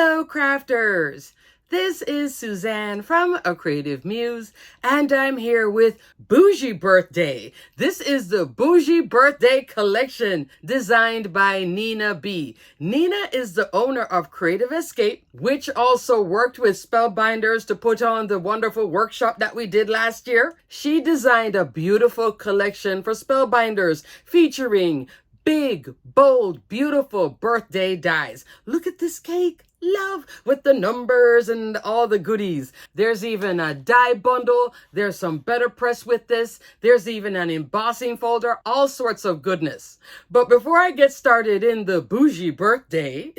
Hello, crafters! This is Suzanne from A Creative Muse, and I'm here with Bougie Birthday. This is the Bougie Birthday Collection designed by Nina B. Nina is the owner of Creative Escape, which also worked with Spellbinders to put on the wonderful workshop that we did last year. She designed a beautiful collection for Spellbinders featuring big, bold, beautiful birthday dies. Look at this cake. Love with the numbers and all the goodies. There's even a die bundle. There's some better press with this. There's even an embossing folder. All sorts of goodness. But before I get started in the Bougie Birthday,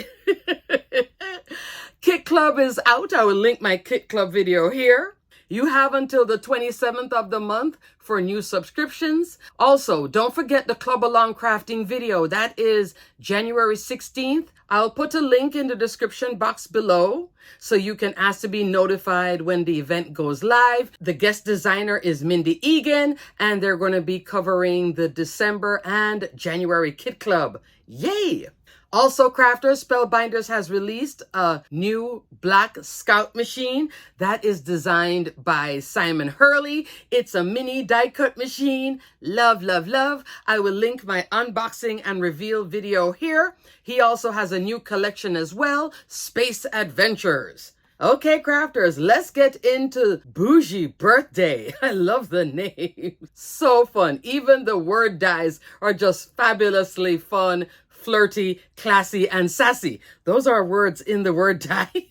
Kit Club is out. I will link my Kit Club video here. You have until the 27th of the month for new subscriptions. Also, don't forget the Club Along Crafting video. That is January 16th. I'll put a link in the description box below so you can ask to be notified when the event goes live. The guest designer is Mindy Egan, and they're going to be covering the December and January Kit Club. Yay! Also, Crafters, Spellbinders has released a new Black Scout machine that is designed by Simon Hurley. It's a mini die cut machine. Love, love, love. I will link my unboxing and reveal video here. He also has a new collection as well, Space Adventures. Okay, crafters, let's get into Bougie Birthday. I love the name. So fun. Even the word dies are just fabulously fun, flirty, classy, and sassy. Those are words in the word die.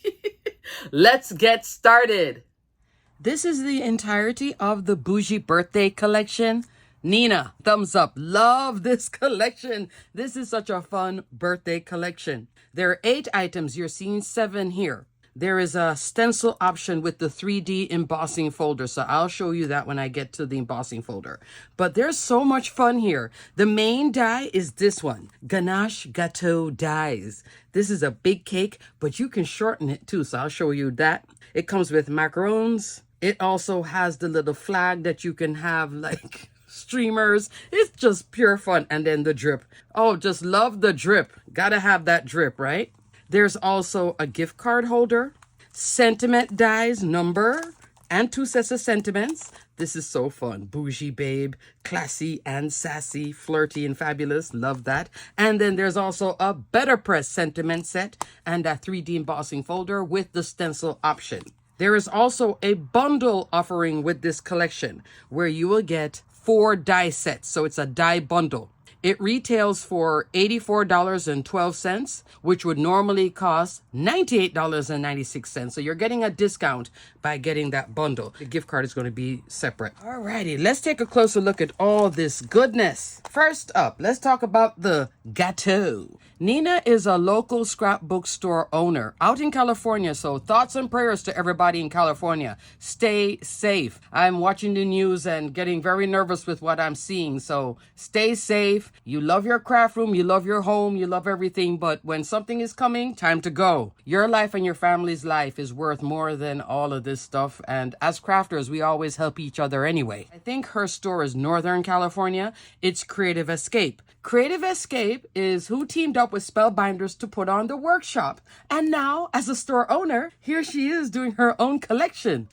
Let's get started. This is the entirety of the Bougie Birthday Collection. Nina, thumbs up. Love this collection. This is such a fun birthday collection. There are 8 items. You're seeing 7 here. There is a stencil option with the 3D embossing folder, so I'll show you that when I get to the embossing folder. But there's so much fun here. The main die is this one, Ganache Gâteau Dies. This is a big cake, but you can shorten it too, so I'll show you that. It comes with macarons. It also has the little flag that you can have like streamers. It's just pure fun. And then the drip. Oh, just love the drip. Gotta have that drip, right? There's also a gift card holder, sentiment dies, number, and 2 sets of sentiments. This is so fun. Bougie babe, classy and sassy, flirty and fabulous. Love that. And then there's also a better press sentiment set and a 3D embossing folder with the stencil option. There is also a bundle offering with this collection where you will get 4 die sets. So it's a die bundle. It retails for $84.12, which would normally cost $98.96. So you're getting a discount by getting that bundle. The gift card is going to be separate. Alrighty, let's take a closer look at all this goodness. First up, let's talk about the gâteau. Nina is a local scrapbook store owner out in California, so thoughts and prayers to everybody in California. Stay safe. I'm watching the news and getting very nervous with what I'm seeing, so stay safe. You love your craft room, you love your home, you love everything, but when something is coming, time to go. Your life and your family's life is worth more than all of this stuff, and as crafters, we always help each other anyway. I think her store is Northern California. It's Creative Escape. Creative Escape is who teamed up with Spellbinders to put on the workshop. And now, as a store owner, here she is doing her own collection.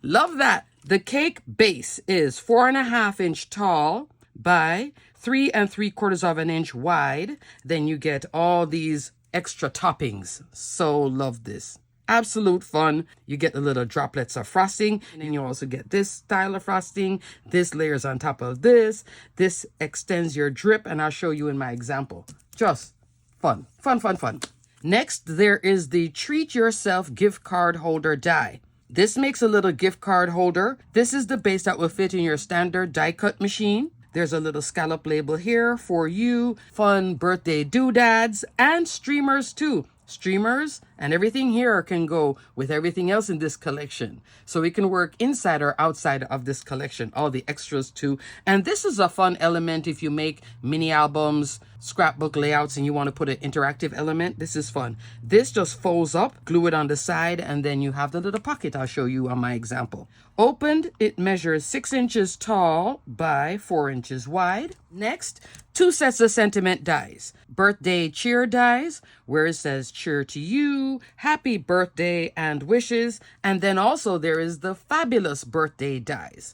Love that. The cake base is 4.5-inch tall by 3 3/4 inch wide. Then you get all these extra toppings. So love this. Absolute fun. You get the little droplets of frosting, and then you also get this style of frosting. This layers on top of this. This extends your drip, and I'll show you in my example. Just fun, fun, fun, fun. Next, there is the Treat Yourself gift card holder die. This makes a little gift card holder. This is the base that will fit in your standard die cut machine. There's a little scallop label here for you. Fun birthday doodads and streamers too. Streamers and everything here can go with everything else in this collection. So it can work inside or outside of this collection, all the extras too. And this is a fun element if you make mini albums scrapbook layouts and you want to put an interactive element, this is fun. This just folds up, glue it on the side, and then you have the little pocket I'll show you on my example. Opened, it measures 6 inches tall by 4 inches wide. Next, 2 sets of sentiment dies. Birthday cheer dies, where it says cheer to you, happy birthday, and wishes. And then also there is the fabulous birthday dies.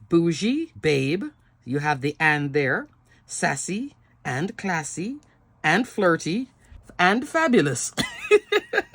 Bougie, babe, you have the and there, sassy, and classy, and flirty, and fabulous.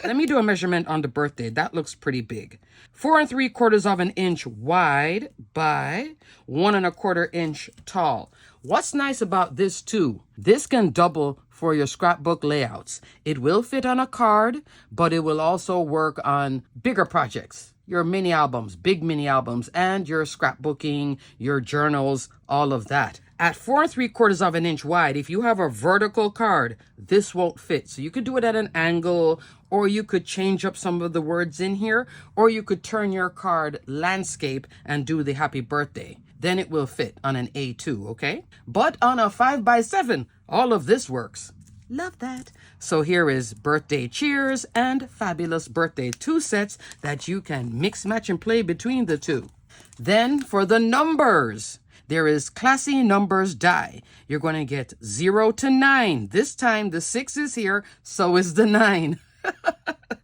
Let me do a measurement on the birthday. That looks pretty big. 4 3/4 of an inch wide by 1 1/4 inch tall. What's nice about this too, this can double for your scrapbook layouts. It will fit on a card, but it will also work on bigger projects. Your mini albums, big mini albums, and your scrapbooking, your journals, all of that. At 4 3/4 of an inch wide, if you have a vertical card, this won't fit. So you could do it at an angle, or you could change up some of the words in here, or you could turn your card landscape and do the happy birthday. Then it will fit on an A2, okay? But on a 5x7, all of this works. Love that. So here is birthday cheers and fabulous birthday, 2 sets that you can mix, match, and play between the two. Then for the numbers, there is classy numbers die. You're going to get 0 to 9. This time the 6 is here, so is the 9.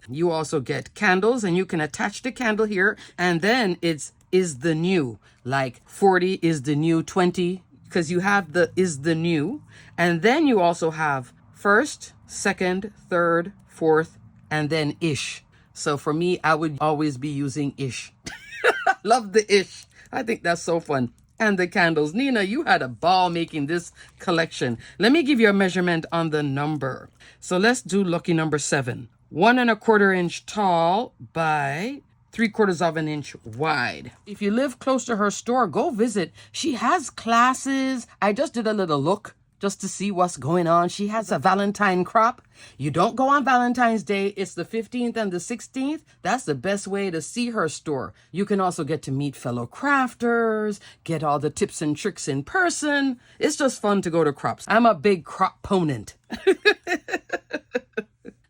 You also get candles, and you can attach the candle here, and then it's is the new, like 40 is the new 20, because you have the is the new. And then you also have first, second, third, fourth, and then ish. So for me, I would always be using ish. Love the ish. I think that's so fun. And the candles. Nina, you had a ball making this collection. Let me give you a measurement on the number. So let's do lucky number 7. 1 1/4 inch tall by 3/4 of an inch wide. If you live close to her store, go visit. She has classes. I just did a little look just to see what's going on. She has a Valentine crop. You don't go on Valentine's Day. It's the 15th and the 16th. That's the best way to see her store. You can also get to meet fellow crafters, get all the tips and tricks in person. It's just fun to go to crops. I'm a big crop ponent.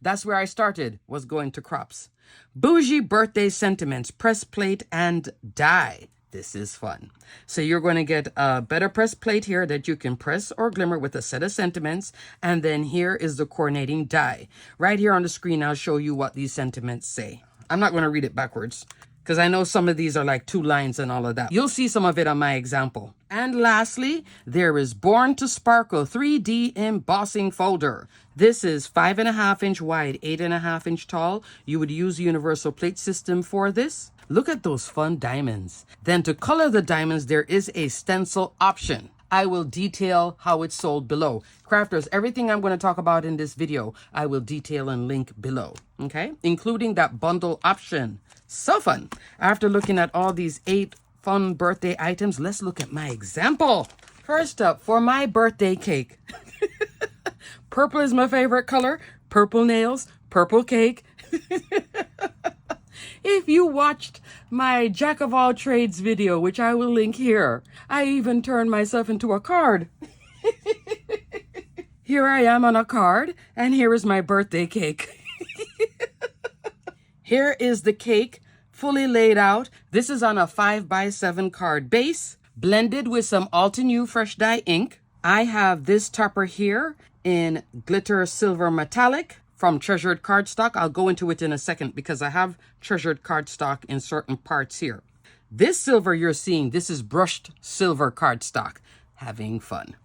That's where I started, was going to crops. Bougie birthday sentiments, press plate and die. This is fun. So you're going to get a better press plate here that you can press or glimmer with a set of sentiments. And then here is the coordinating die. Right here on the screen, I'll show you what these sentiments say. I'm not going to read it backwards, because I know some of these are like 2 lines and all of that. You'll see some of it on my example. And lastly, there is Born to Sparkle 3D embossing folder. This is 5 1/2 inch wide, 8 1/2 inch tall. You would use the universal plate system for this. Look at those fun diamonds. Then to color the diamonds, there is a stencil option. I will detail how it's sold below. Crafters, everything I'm going to talk about in this video, I will detail and link below, okay? Including that bundle option. So fun. After looking at all these 8 fun birthday items, let's look at my example. First up, for my birthday cake. Purple is my favorite color. Purple nails, purple cake. If you watched my Jack of all trades video, which I will link here, I even turned myself into a card. Here I am on a card, and here is my birthday cake. Here is the cake, fully laid out. This is on a 5x7 card base, blended with some Altenew Fresh Dye ink. I have this topper here in glitter silver metallic from treasured cardstock. I'll go into it in a second because I have treasured cardstock in certain parts here. This silver you're seeing, this is brushed silver cardstock. Having fun.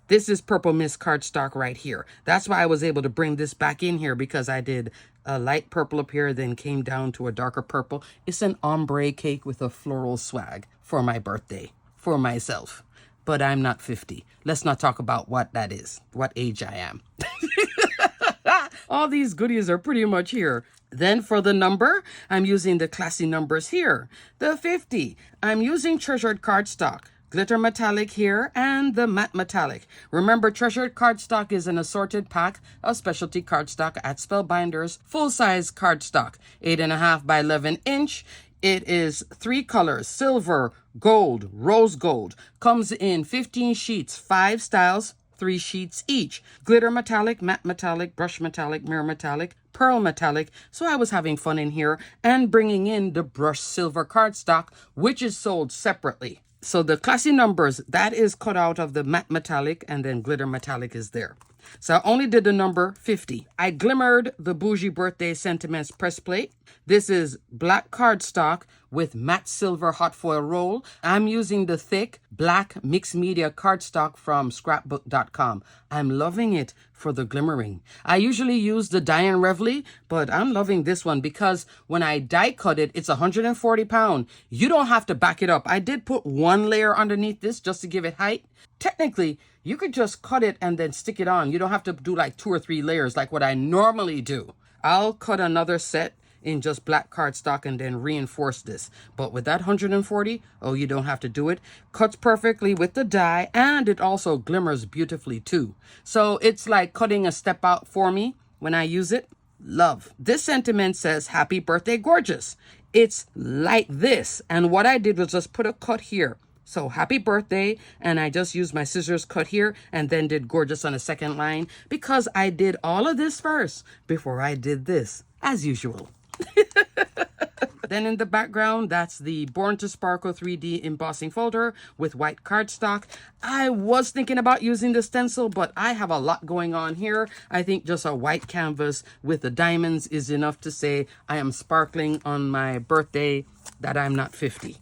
This is purple mist cardstock right here. That's why I was able to bring this back in here, because I did a light purple up here, then came down to a darker purple. It's an ombre cake with a floral swag for my birthday, for myself. But I'm not 50. Let's not talk about what that is, what age I am. All these goodies are pretty much here. Then for the number, I'm using the classy numbers here. The 50, I'm using treasured cardstock. Glitter metallic here and the matte metallic. Remember, treasured cardstock is an assorted pack of specialty cardstock at Spellbinders, full-size cardstock, 8 1/2 by 11 inch. It is 3 colors, silver, gold, rose gold. Comes in 15 sheets, 5 styles, 3 sheets each. Glitter metallic, matte metallic, brush metallic, mirror metallic, pearl metallic. So I was having fun in here and bringing in the brushed silver cardstock, which is sold separately. So the classy numbers, that is cut out of the matte metallic, and then glitter metallic is there. So I only did the number 50. I glimmered the Bougie Birthday Sentiments press plate. This is black cardstock with matte silver hot foil roll. I'm using the thick black mixed media cardstock from scrapbook.com. I'm loving it for the glimmering. I usually use the Diane Revely, but I'm loving this one because when I die cut it, it's 140 pounds. You don't have to back it up. I did put 1 layer underneath this just to give it height. Technically, you could just cut it and then stick it on. You don't have to do like 2 or 3 layers like what I normally do. I'll cut another set in just black cardstock and then reinforce this. But with that 140, oh, you don't have to do it. Cuts perfectly with the die, and it also glimmers beautifully too. So it's like cutting a step out for me when I use it. Love. This sentiment says, "Happy birthday, gorgeous." It's like this. And what I did was just put a cut here. So happy birthday, and I just used my scissors cut here and then did gorgeous on the second line because I did all of this first before I did this, as usual. Then in the background, that's the Born to Sparkle 3D embossing folder with white cardstock. I was thinking about using the stencil, but I have a lot going on here. I think just a white canvas with the diamonds is enough to say I am sparkling on my birthday, that I'm not 50.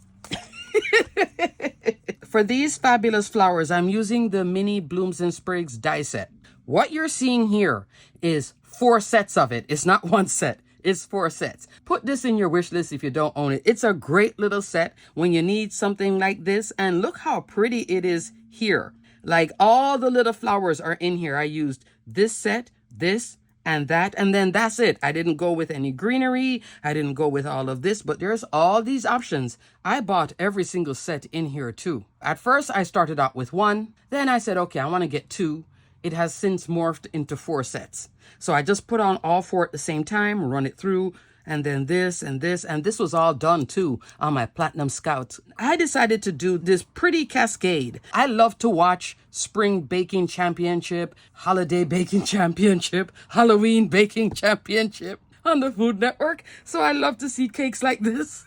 For these fabulous flowers, I'm using the mini Blooms and Sprigs die set. What you're seeing here is 4 sets of it. It's not 1 set. It's 4 sets. Put this in your wish list if you don't own it. It's a great little set when you need something like this. And look how pretty it is here. Like all the little flowers are in here. I used this set, this, and that, and then that's it. I didn't go with any greenery. I didn't go with all of this, but there's all these options. I bought every single set in here too. At first, I started out with 1. Then I said, okay, I want to get 2. It has since morphed into 4 sets. So I just put on all 4 at the same time, run it through, and then this and this. And this was all done too on my Platinum Scout. I decided to do this pretty cascade. I love to watch Spring Baking Championship, Holiday Baking Championship, Halloween Baking Championship on the Food Network. So I love to see cakes like this.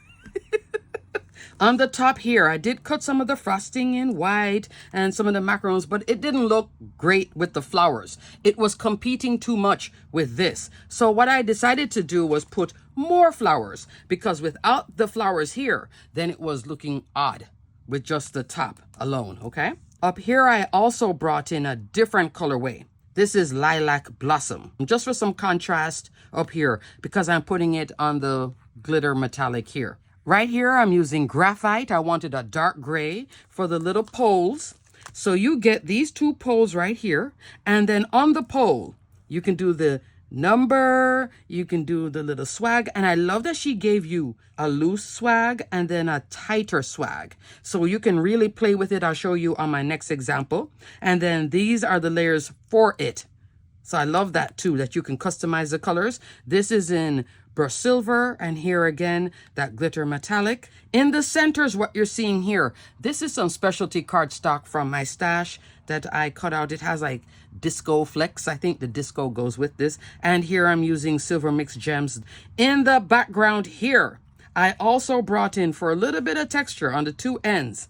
On the top here, I did cut some of the frosting in white and some of the macarons, but it didn't look great with the flowers. It was competing too much with this. So what I decided to do was put more flowers, because without the flowers here, then it was looking odd with just the top alone, okay? Up here, I also brought in a different colorway. This is Lilac Blossom, just for some contrast up here, because I'm putting it on the glitter metallic here. Right here, I'm using graphite. I wanted a dark gray for the little poles. So you get these 2 poles right here. And then on the pole, you can do the number, you can do the little swag. And I love that she gave you a loose swag and then a tighter swag. So you can really play with it. I'll show you on my next example. And then these are the layers for it. So I love that too, that you can customize the colors. This is in brushed silver, and here again, that glitter metallic. In the centers, what you're seeing here, this is some specialty cardstock from my stash that I cut out. It has like disco flex. I think the disco goes with this. And here I'm using silver mixed gems. In the background here, I also brought in, for a little bit of texture on the 2 ends,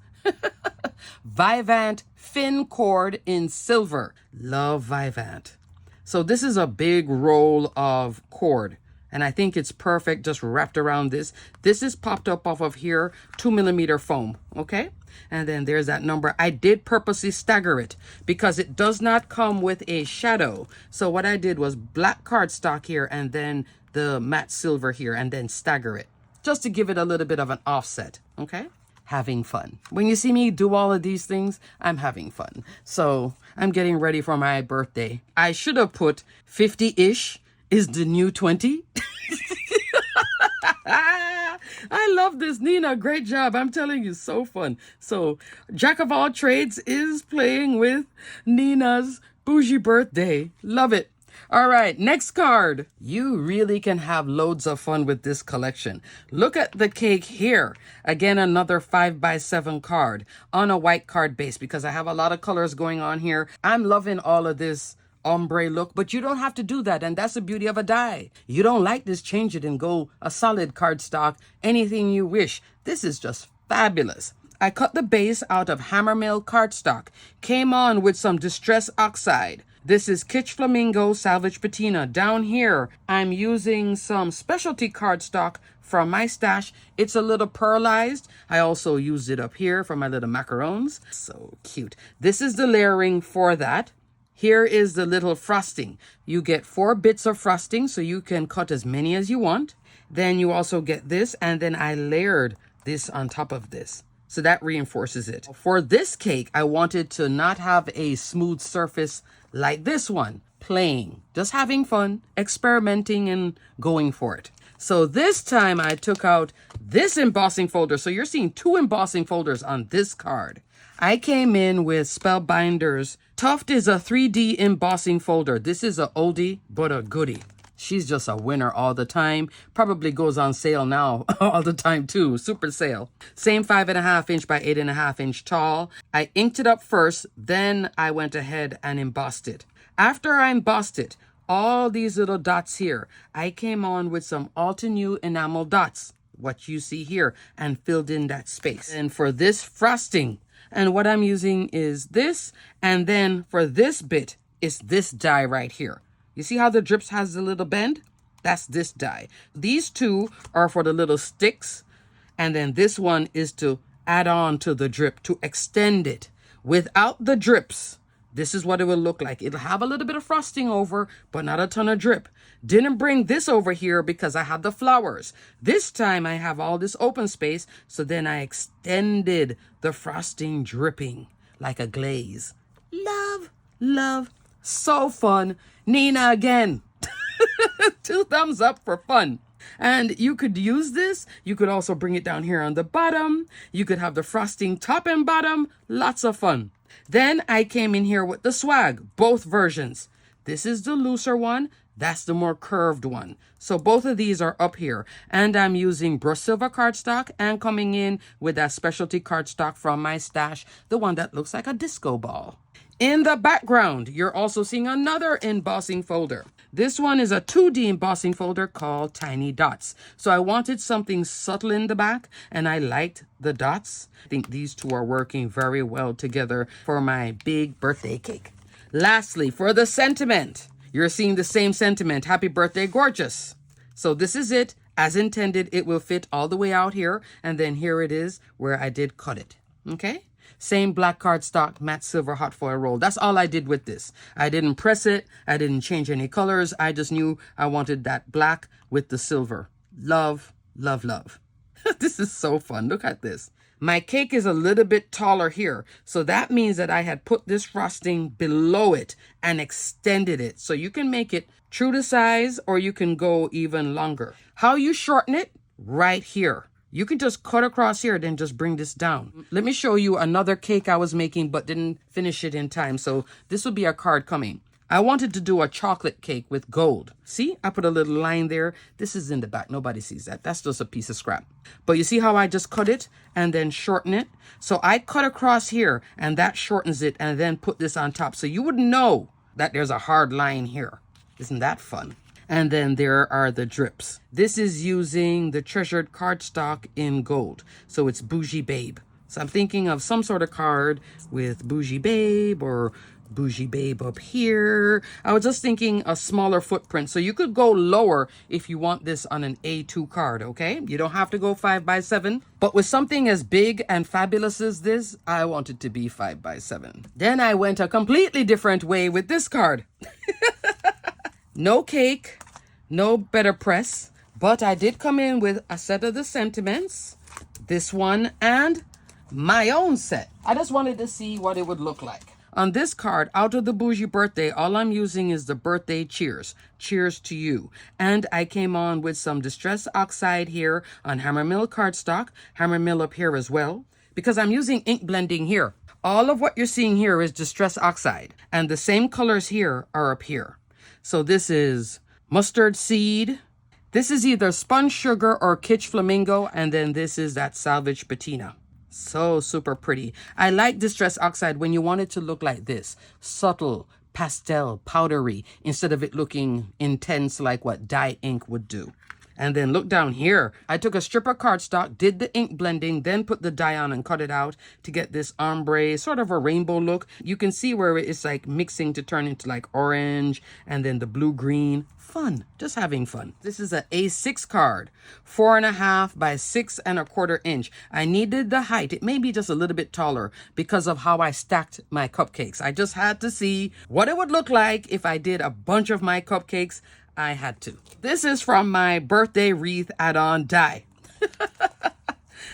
Vivant Fin Cord in silver. Love Vivant. So this is a big roll of cord, and I think it's perfect just wrapped around this. This is popped up off of here, 2mm foam, okay? And then there's that number. I did purposely stagger it because it does not come with a shadow. So what I did was black cardstock here and then the matte silver here and then stagger it just to give it a little bit of an offset, okay? Having fun. When you see me do all of these things, I'm having fun. So I'm getting ready for my birthday. I should have put 50-ish is the new 20. I love this, Nina. Great job. I'm telling you, so fun. So Jack of all trades is playing with Nina's Bougie Birthday. Love it. All right, next card. You really can have loads of fun with this collection. Look at the cake here. Again, another 5x7 card on a white card base because I have a lot of colors going on here. I'm loving all of this ombre look, but you don't have to do that, and that's the beauty of a die. You don't like this, change it and go a solid cardstock, anything you wish. This is just fabulous. I cut the base out of Hammermill cardstock, came on with some Distress Oxide. This is Kitsch Flamingo Salvage Patina. Down here, I'm using some specialty cardstock from my stash. It's a little pearlized. I also used it up here for my little macarons. So cute. This is the layering for that. Here is the little frosting. You get 4 bits of frosting, so you can cut as many as you want. Then you also get this, and then I layered this on top of this. So that reinforces it. For this cake, I wanted to not have a smooth surface like this one. Playing, just having fun, experimenting, and going for it. So this time I took out this embossing folder. So you're seeing 2 embossing folders on this card. I came in with Spellbinders. Tuft is a 3D embossing folder. This is a oldie, but a goodie. She's just a winner all the time. Probably goes on sale now all the time too. Super sale. Same 5.5 inch by 8.5 inch tall. I inked it up first, then I went ahead and embossed it. After I embossed it, all these little dots here, I came on with some Altenew enamel dots, what you see here, and filled in that space. And for this frosting, and what I'm using is this, and then for this bit, it's this die right here. You see how the drips has a little bend? That's this die. These 2 are for the little sticks, and then this one is to add on to the drip, to extend it. Without the drips, this is what it will look like. It'll have a little bit of frosting over, but not a ton of drip. Didn't bring this over here because I had the flowers. This time I have all this open space, so then I extended the frosting dripping like a glaze. Love, love, so fun. Nina again. 2 thumbs up for fun. And you could use this. You could also bring it down here on the bottom. You could have the frosting top and bottom. Lots of fun. Then I came in here with the swag, both versions. This is the looser one. That's the more curved one. So both of these are up here. And I'm using brushed silver cardstock and coming in with that specialty cardstock from my stash, the one that looks like a disco ball. In the background, you're also seeing another embossing folder. This one is a 2D embossing folder called Tiny Dots. So I wanted something subtle in the back, and I liked the dots. I think these 2 are working very well together for my big birthday cake. Lastly, for the sentiment, you're seeing the same sentiment. Happy birthday, gorgeous. So this is it. As intended, it will fit all the way out here. And then here it is where I did cut it. Okay? Same black cardstock, matte silver hot foil roll. That's all I did with this. I didn't press it. I didn't change any colors. I just knew I wanted that black with the silver. Love, love, love. This is so fun. Look at this. My cake is a little bit taller here. So that means that I had put this frosting below it and extended it. So you can make it true to size or you can go even longer. How you shorten it? Right here. You can just cut across here, then just bring this down. Let me show you another cake I was making, but didn't finish it in time. So this will be a card coming. I wanted to do a chocolate cake with gold. See, I put a little line there. This is in the back. Nobody sees that. That's just a piece of scrap. But you see how I just cut it and then shorten it? So I cut across here and that shortens it and then put this on top. So you would know that there's a hard line here. Isn't that fun? And then there are the drips. This is using the treasured cardstock in gold. So it's Bougie Babe. So I'm thinking of some sort of card with Bougie Babe or Bougie Babe up here. I was just thinking a smaller footprint. So you could go lower if you want this on an A2 card, okay? You don't have to go 5x7. But with something as big and fabulous as this, I want it to be 5x7. Then I went a completely different way with this card. No cake, no better press, but I did come in with a set of the sentiments, this one, and my own set. I just wanted to see what it would look like. On this card, out of the Bougie Birthday, all I'm using is the birthday cheers. Cheers to you. And I came on with some Distress Oxide here on Hammermill cardstock, Hammermill up here as well, because I'm using ink blending here. All of what you're seeing here is Distress Oxide, and the same colors here are up here. So this is mustard seed. This is either spun sugar or kitsch flamingo. And then this is that salvage patina. So super pretty. I like Distress Oxide when you want it to look like this. Subtle, pastel, powdery, instead of it looking intense like what dye ink would do. And then look down here. I took a strip of cardstock, did the ink blending, then put the dye on and cut it out to get this ombre, sort of a rainbow look. You can see where it's like mixing to turn into like orange and then the blue-green. Fun, just having fun. This is an A6 card, 4.5 by 6.25 inch. I needed the height. It may be just a little bit taller because of how I stacked my cupcakes. I just had to see what it would look like if I did a bunch of my cupcakes. I had to. This is from my birthday wreath add-on die.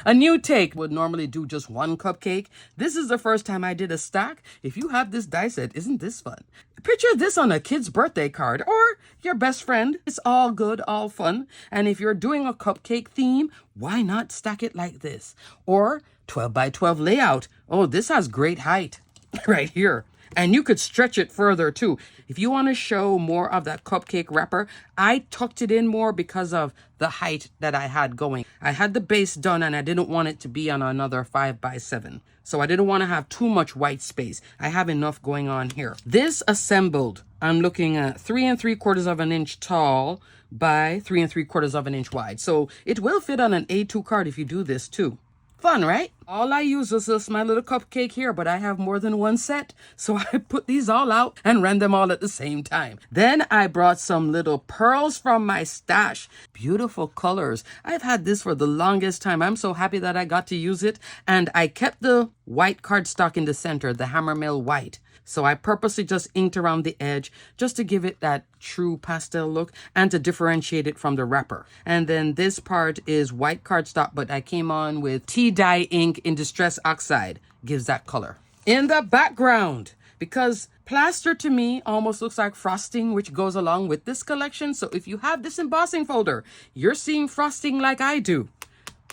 A new take would normally do just one cupcake. This is the first time I did a stack. If you have this die set, isn't this fun? Picture this on a kid's birthday card or your best friend. It's all good, all fun. And if you're doing a cupcake theme, why not stack it like this? Or 12 by 12 layout. Oh, this has great height right here. And you could stretch it further too. If you want to show more of that cupcake wrapper, I tucked it in more because of the height that I had going. I had the base done and I didn't want it to be on another 5 by 7. So I didn't want to have too much white space. I have enough going on here. This assembled, I'm looking at 3 3/4 inch tall by 3 3/4 inch wide. So it will fit on an A2 card if you do this too. Fun, right? All I use is this my little cupcake here, but I have more than one set. So I put these all out and ran them all at the same time. Then I brought some little pearls from my stash. Beautiful colors. I've had this for the longest time. I'm so happy that I got to use it. And I kept the white cardstock in the center, the Hammermill white. So I purposely just inked around the edge just to give it that true pastel look and to differentiate it from the wrapper. And then this part is white cardstock, but I came on with tea dye ink in Distress Oxide. Gives that color. In the background, because plaster to me almost looks like frosting, which goes along with this collection. So if you have this embossing folder, you're seeing frosting like I do.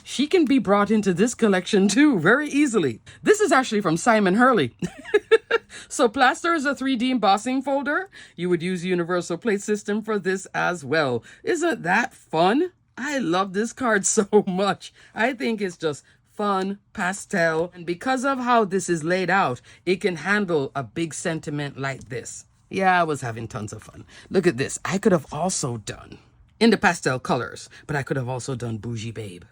She can be brought into this collection too, very easily. This is actually from Simon Hurley. So plaster is a 3D embossing folder. You would use Universal Plate System for this as well. Isn't that fun? I love this card so much. I think it's just fun, pastel. And because of how this is laid out, it can handle a big sentiment like this. Yeah, I was having tons of fun. Look at this. I could have also done in the pastel colors, but I could have also done Bougie Babe.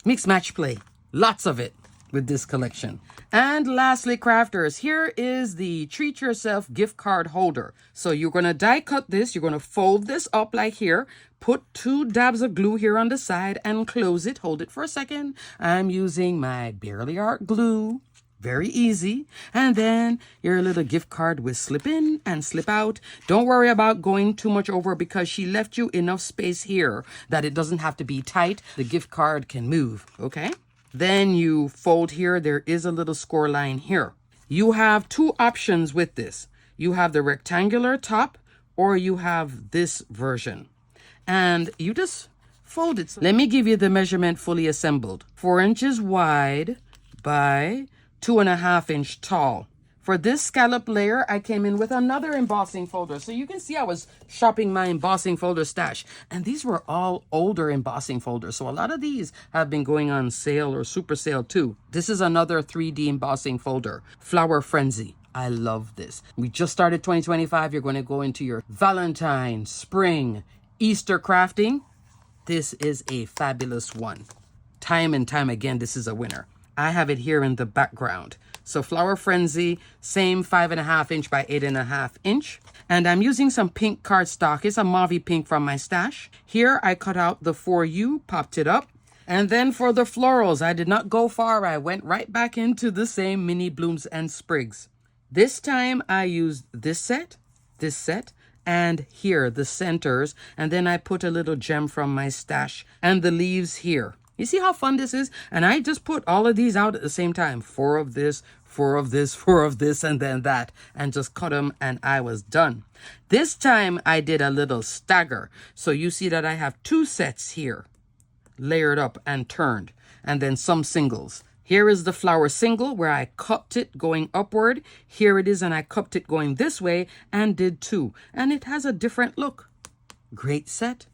Mix, match, play. Lots of it with this collection. And lastly, crafters, here is the Treat Yourself gift card holder. So you're going to die cut this. You're going to fold this up like here. Put 2 dabs of glue here on the side and close it. Hold it for a second. I'm using my Barely Art glue. Very easy. And then your little gift card will slip in and slip out. Don't worry about going too much over because she left you enough space here that it doesn't have to be tight. The gift card can move, okay? Then you fold here. There is a little score line here. You have 2 options with this. You have the rectangular top or you have this version. And you just fold it. Let me give you the measurement fully assembled. 4 inches wide by 2.5 inch tall. For this scallop layer, I came in with another embossing folder. So you can see I was shopping my embossing folder stash. And these were all older embossing folders. So a lot of these have been going on sale or super sale too. This is another 3D embossing folder. Flower Frenzy. I love this. We just started 2025. You're going to go into your Valentine, spring, Easter crafting. This is a fabulous one. Time and time again, this is a winner. I have it here in the background. So Flower Frenzy, same 5.5 inch by 8.5 inch. And I'm using some pink cardstock. It's a mauve pink from my stash. Here I cut out the 4U, popped it up. And then for the florals, I did not go far. I went right back into the same mini blooms and sprigs. This time I used this set, and here, the centers. And then I put a little gem from my stash and the leaves here. You see how fun this is? And I just put all of these out at the same time. 4 of this, 4 of this, 4 of this, and then that. And just cut them and I was done. This time I did a little stagger. So you see that I have 2 sets here. Layered up and turned. And then some singles. Here is the flower single where I cupped it going upward. Here it is, and I cupped it going this way and did 2. And it has a different look. Great set.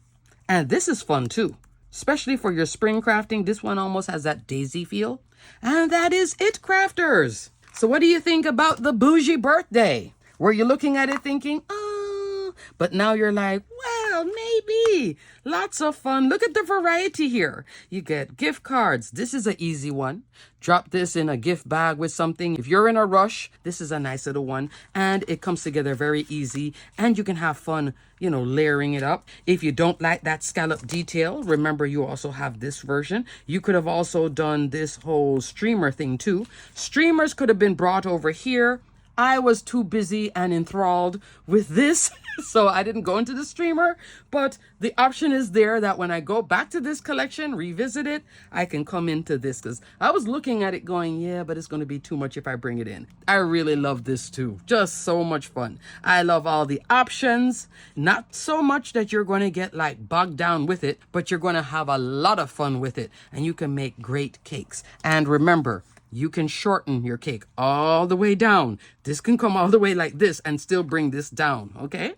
And this is fun too, especially for your spring crafting. This one almost has that daisy feel. And that is it, crafters. So what do you think about the Bougie Birthday? Were you looking at it thinking, oh, but now you're like, well, maybe. Lots of fun. Look at the variety here. You get gift cards. This is an easy one. Drop this in a gift bag with something. If you're in a rush, this is a nice little one. And it comes together very easy. And you can have fun, layering it up. If you don't like that scallop detail, remember you also have this version. You could have also done this whole streamer thing too. Streamers could have been brought over here. I was too busy and enthralled with this, so I didn't go into the streamer, but the option is there that when I go back to this collection, revisit it, I can come into this, because I was looking at it going, yeah, but it's going to be too much if I bring it in. I really love this too. Just so much fun. I love all the options. Not so much that you're going to get like bogged down with it, but you're going to have a lot of fun with it, and you can make great cakes. And remember, you can shorten your cake all the way down. This can come all the way like this and still bring this down, okay?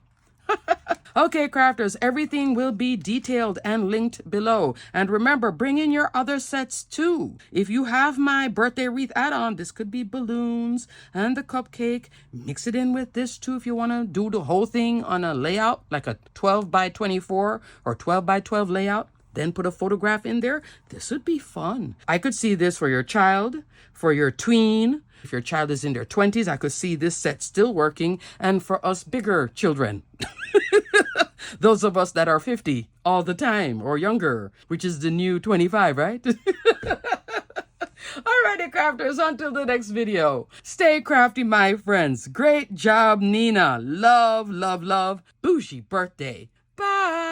Okay, crafters, everything will be detailed and linked below. And remember, bring in your other sets too. If you have my birthday wreath add-on, this could be balloons and the cupcake. Mix it in with this too if you want to do the whole thing on a layout, like a 12 by 24 or 12 by 12 layout. Then put a photograph in there. This would be fun. I could see this for your child, for your tween. If your child is in their 20s, I could see this set still working. And for us bigger children, those of us that are 50 all the time or younger, which is the new 25, right? Alrighty, crafters, until the next video. Stay crafty, my friends. Great job, Nina. Love, love, love. Bougie birthday. Bye.